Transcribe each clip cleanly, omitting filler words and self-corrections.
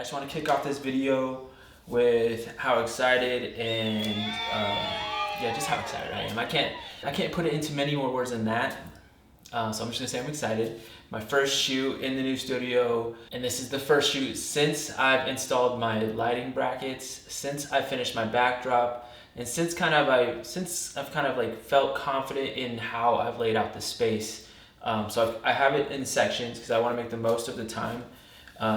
I just want to kick off this video with how excited and yeah, just how excited I am. I can't put it into many more words than that. So I'm just gonna say I'm excited. My first shoot in the new studio, and this is the first shoot since I've installed my lighting brackets, since I finished my backdrop, and since I've kind of like felt confident in how I've laid out the space. So I have it in sections because I want to make the most of the time.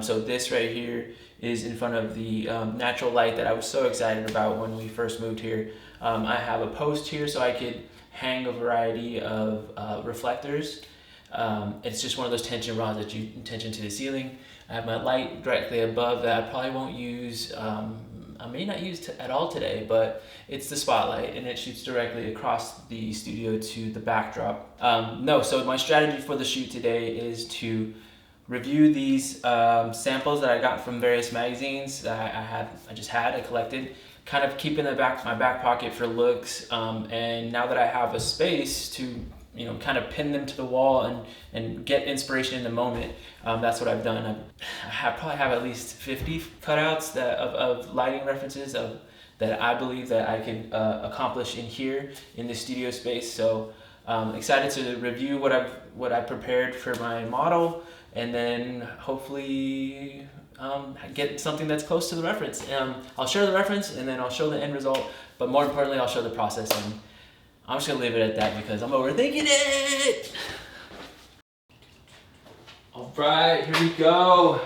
So this right here is in front of the natural light that I was so excited about when we first moved here. I have a post here so I could hang a variety of reflectors. It's just one of those tension rods that you tension to the ceiling. I have my light directly above that I probably won't use. I may not use at all today, but it's the spotlight and it shoots directly across the studio to the backdrop. So my strategy for the shoot today is to review these samples that I got from various magazines that I collected, kind of keep in my back pocket for looks. And now that I have a space to kind of pin them to the wall and get inspiration in the moment, that's what I've done. I probably have at least 50 cutouts of lighting references that I believe that I can accomplish in here in the studio space. So excited to review what I prepared for my model, and then hopefully get something that's close to the reference. I'll share the reference and then I'll show the end result, but more importantly I'll show the process, and I'm just gonna leave it at that because I'm overthinking it. All right, here we go.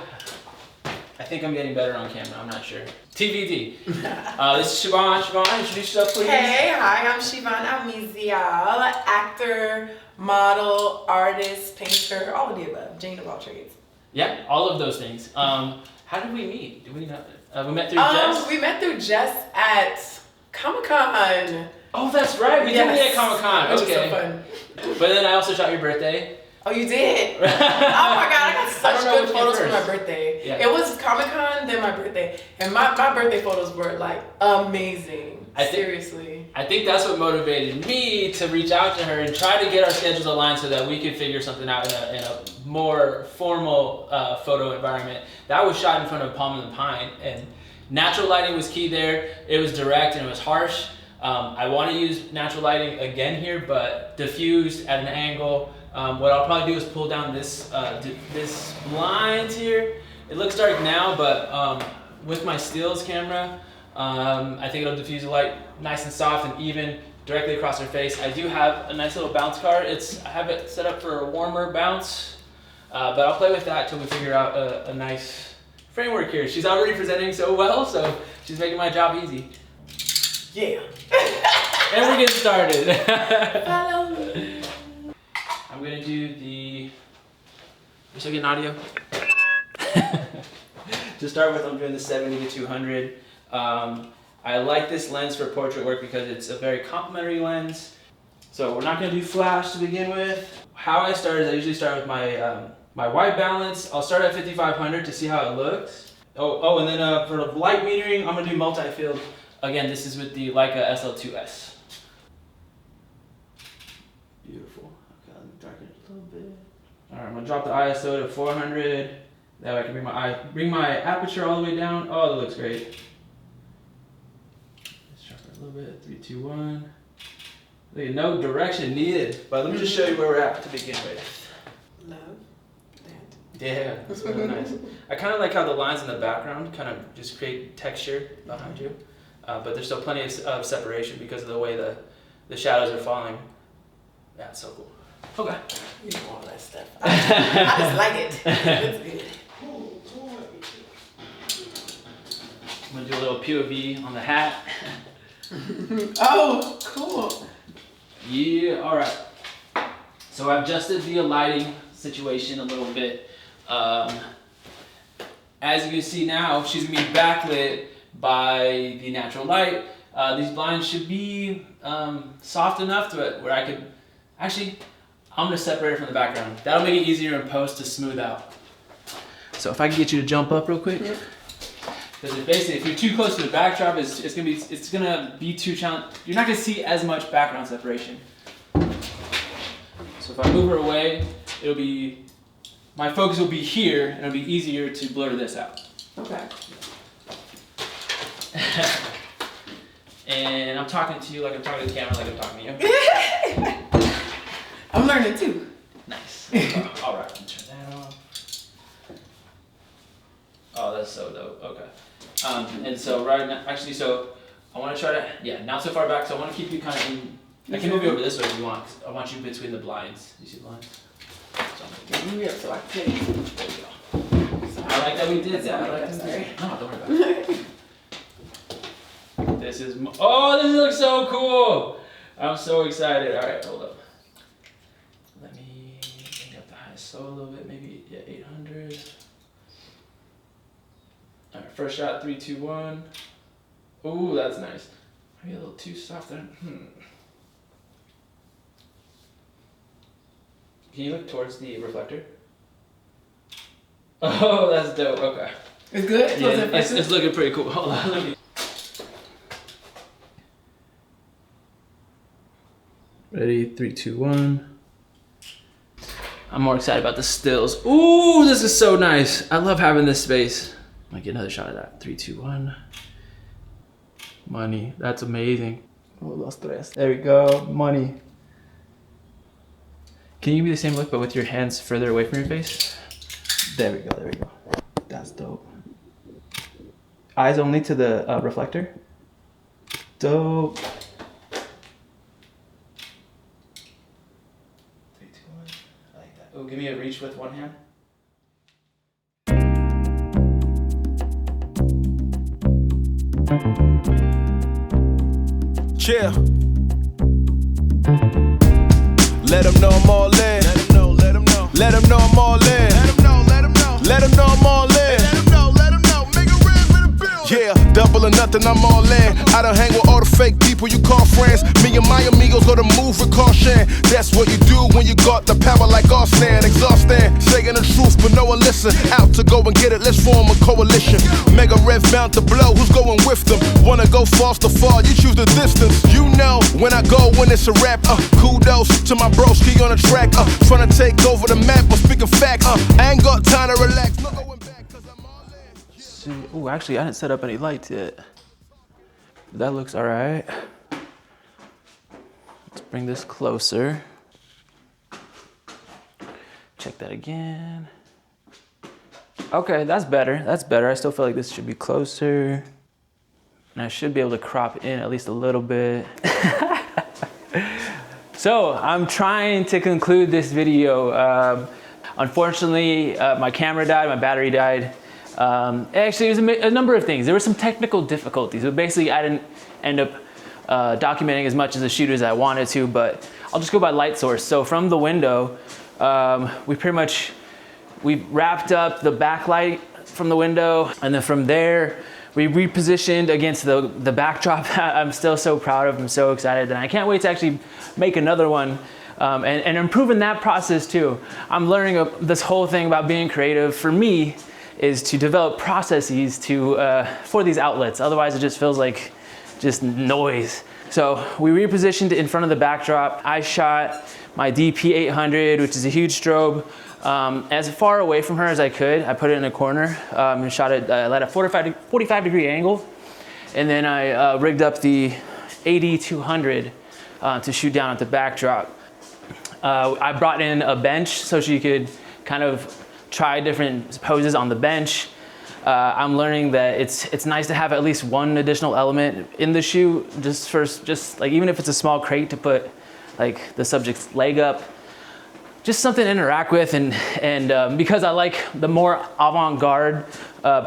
I think I'm getting better on camera, I'm not sure. TBD. This is Siobhan. Siobhan, introduce yourself, please. Hey, hi, I'm Siobhan Almizial, actor, model, artist, painter, all of the above, Jane of all trades. Yeah, all of those things. How did we meet? Did we know? We met through Jess? We met through Jess at Comic-Con. Oh, that's right. We did meet at Comic-Con. It was Okay. so fun. But then I also shot your birthday. Oh, you did? Oh my God, I got such good photos for my birthday. Yeah. It was Comic-Con, then my birthday. And my birthday photos were like amazing. Seriously. I think that's what motivated me to reach out to her and try to get our schedules aligned so that we could figure something out in a more formal photo environment. That was shot in front of Palm and the Pine, and natural lighting was key there. It was direct and it was harsh. I want to use natural lighting again here, but diffused at an angle. What I'll probably do is pull down this blind here. It looks dark now, but with my stills camera, I think it'll diffuse the light nice and soft and even directly across her face. I do have a nice little bounce card. I have it set up for a warmer bounce, but I'll play with that till we figure out a nice framework here. She's already presenting so well, so she's making my job easy. Yeah. And we're getting started. Follow me. I'm gonna do the. You still getting audio? To start with, I'm doing the 70 to 200. I like this lens for portrait work because it's a very complementary lens. So we're not gonna do flash to begin with. How I start is I usually start with my my white balance. I'll start at 5500 to see how it looks. And then for the light metering, I'm gonna do multi-field. Again, this is with the Leica SL2S. Beautiful. Okay, let me darken it a little bit. All right, I'm gonna drop the ISO to 400. That way I can bring my aperture all the way down. Oh, that looks great. Let's drop it a little bit. 3, 2, 1. Look at no direction needed. But let me just show you where we're at to begin with. Love that. Yeah, that's really nice. I kind of like how the lines in the background kind of just create texture behind you. But there's still plenty of separation because of the way the shadows are falling. Yeah, it's so cool. Okay. You know all that stuff. I just like it. It's good. I'm gonna do a little POV on the hat. Oh, cool. Yeah, all right. So I've adjusted the lighting situation a little bit. As you can see now, she's gonna be backlit by the natural light. These blinds should be soft enough to it where I could, actually, I'm gonna separate it from the background. That'll make it easier in post to smooth out. So if I can get you to jump up real quick. Because basically, if you're too close to the backdrop, it's gonna be too challenging. You're not gonna see as much background separation. So if I move her away, my focus will be here, and it'll be easier to blur this out. Okay. And I'm talking to you like I'm talking to the camera, like I'm talking to you. I'm learning too. Nice. All right, turn that off. Oh, that's so dope. Okay. And so right now, actually, so I want to try to, yeah, not so far back. So I want to keep you kind of in. I can move you over this way if you want. 'Cause I want you between the blinds. You see the blinds? So Move me up so I can take it. there you go. I like that we did that. I like that we did that. No, don't worry about it. This is, oh, this looks so cool. I'm so excited. All right, hold up. Let me bring up the ISO a little bit, maybe, yeah, 800. All right, first shot, 3, 2, 1. Ooh, that's nice. Maybe a little too soft there. Can you look towards the reflector? Oh, that's dope. Okay. It's good? Yeah, it's looking pretty cool. Hold on. Let me... Ready? 3, 2, 1. I'm more excited about the stills. Ooh, this is so nice. I love having this space. Might get another shot of that. 3, 2, 1. Money. That's amazing. There we go. Money. Can you give me the same look, but with your hands further away from your face? There we go. There we go. That's dope. Eyes only to the reflector. Dope. 3, 2, 1. I like that. Oh, give me a reach with one hand. Chill. Let them know I'm all in. Let them know, let them know. Let them know I'm all in. Let them know, let them know. Let them know I'm all in. Let them know, let them know. Make a rip in the building. Yeah, double or nothing, I'm all in. I don't hang with all the fake people you call friends. Me and my amigos go to move with caution. That's what you do when you got the power like Austin. Exhausting, saying the truth, but no one listen. Out to go and get it, let's form a coalition. Mega rev bound to blow, who's going with them? Wanna go fast or far, you choose the distance. You know, when I go, when it's a rap, kudos to my broski on the track, trying to take over the map, but speaking facts, I ain't got time to relax, no going back, cause I'm all in. Oh, actually, I didn't set up any lights yet. That looks all right. Let's bring this closer. Check that again. Okay, that's better. That's better. I still feel like this should be closer. And I should be able to crop in at least a little bit. So I'm trying to conclude this video. Unfortunately, my camera died, my battery died. Actually, it was a number of things. There were some technical difficulties. But basically, I didn't end up documenting as much as the shoot as I wanted to, but I'll just go by light source. So from the window, we wrapped up the backlight from the window, and then from there, we repositioned against the backdrop. I'm still so proud of. I'm so excited, and I can't wait to actually make another one and improving that process too. I'm learning this whole thing about being creative. For me, is to develop processes for these outlets. Otherwise, it just feels like just noise. So we repositioned in front of the backdrop. I shot my DP800, which is a huge strobe, as far away from her as I could. I put it in a corner and shot it at a 45 degree angle. And then I rigged up the AD200 to shoot down at the backdrop. I brought in a bench so she could kind of try different poses on the bench. I'm learning that it's nice to have at least one additional element in the shoot, just like even if it's a small crate to put like the subject's leg up, just something to interact with, and because I like the more avant-garde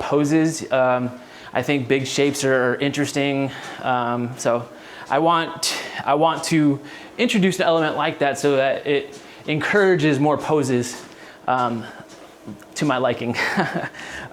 poses, I think big shapes are interesting. So I want to introduce an element like that so that it encourages more poses. To my liking.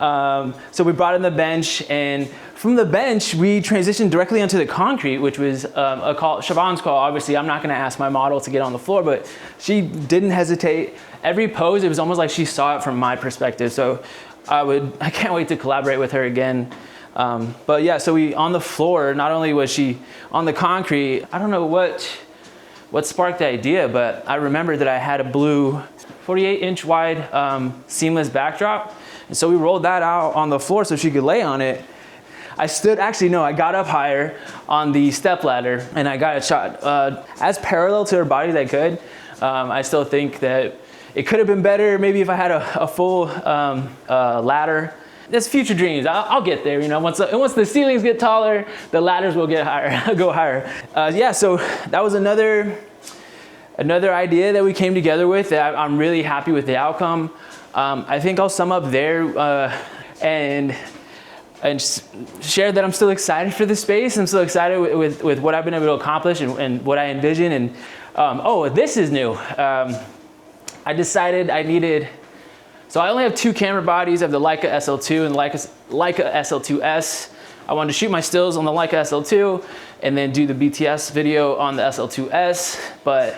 So we brought in the bench, and from the bench, we transitioned directly onto the concrete, which was a call, Siobhan's call. Obviously, I'm not gonna ask my model to get on the floor, but she didn't hesitate. Every pose, it was almost like she saw it from my perspective. So I can't wait to collaborate with her again. But yeah, so on the floor, not only was she on the concrete, I don't know what sparked the idea, but I remembered that I had a blue 48-inch wide seamless backdrop, And so we rolled that out on the floor so she could lay on it. I got up higher on the step ladder and I got a shot as parallel to her body as I could. I still think that it could have been better maybe if I had a full ladder. That's future dreams. I'll get there, you know. Once the ceilings get taller, the ladders will get higher, go higher. Yeah, so that was another idea that we came together with. That I'm really happy with the outcome. I think I'll sum up there and share that I'm still excited for the space. I'm still excited with what I've been able to accomplish and what I envision. And this is new. I decided I needed. So I only have 2 camera bodies. I have the Leica SL2 and Leica SL2S. I wanted to shoot my stills on the Leica SL2 and then do the BTS video on the SL2S. But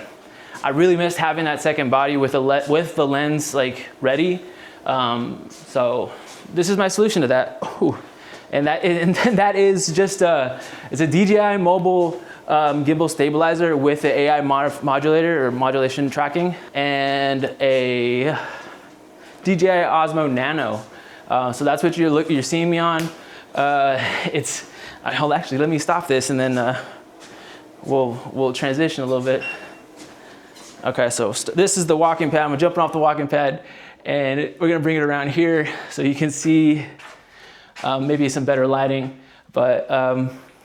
I really missed having that second body with the lens like ready. So this is my solution to that. Ooh. And that is just it's a DJI mobile gimbal stabilizer with the AI modulator or modulation tracking and a DJI Osmo Nano. So that's what you're seeing me on. Actually, let me stop this and then we'll transition a little bit. Okay, so this is the walking pad. I'm jumping off the walking pad and we're gonna bring it around here so you can see maybe some better lighting. But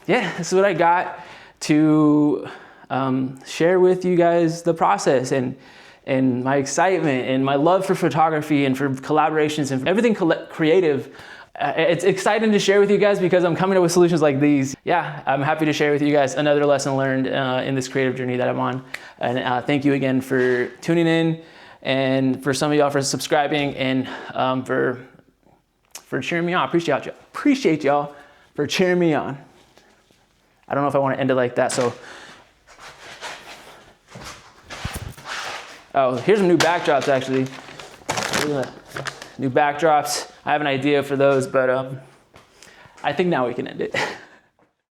yeah, this is what I got to share with you guys the process and my excitement and my love for photography and for collaborations and everything creative. It's exciting to share with you guys because I'm coming up with solutions like these. Yeah, I'm happy to share with you guys another lesson learned in this creative journey that I'm on. And thank you again for tuning in and for some of y'all for subscribing and for cheering me on. Appreciate y'all for cheering me on. I don't know if I want to end it like that, so. Oh, here's some new backdrops actually. New backdrops. I have an idea for those, but I think now we can end it.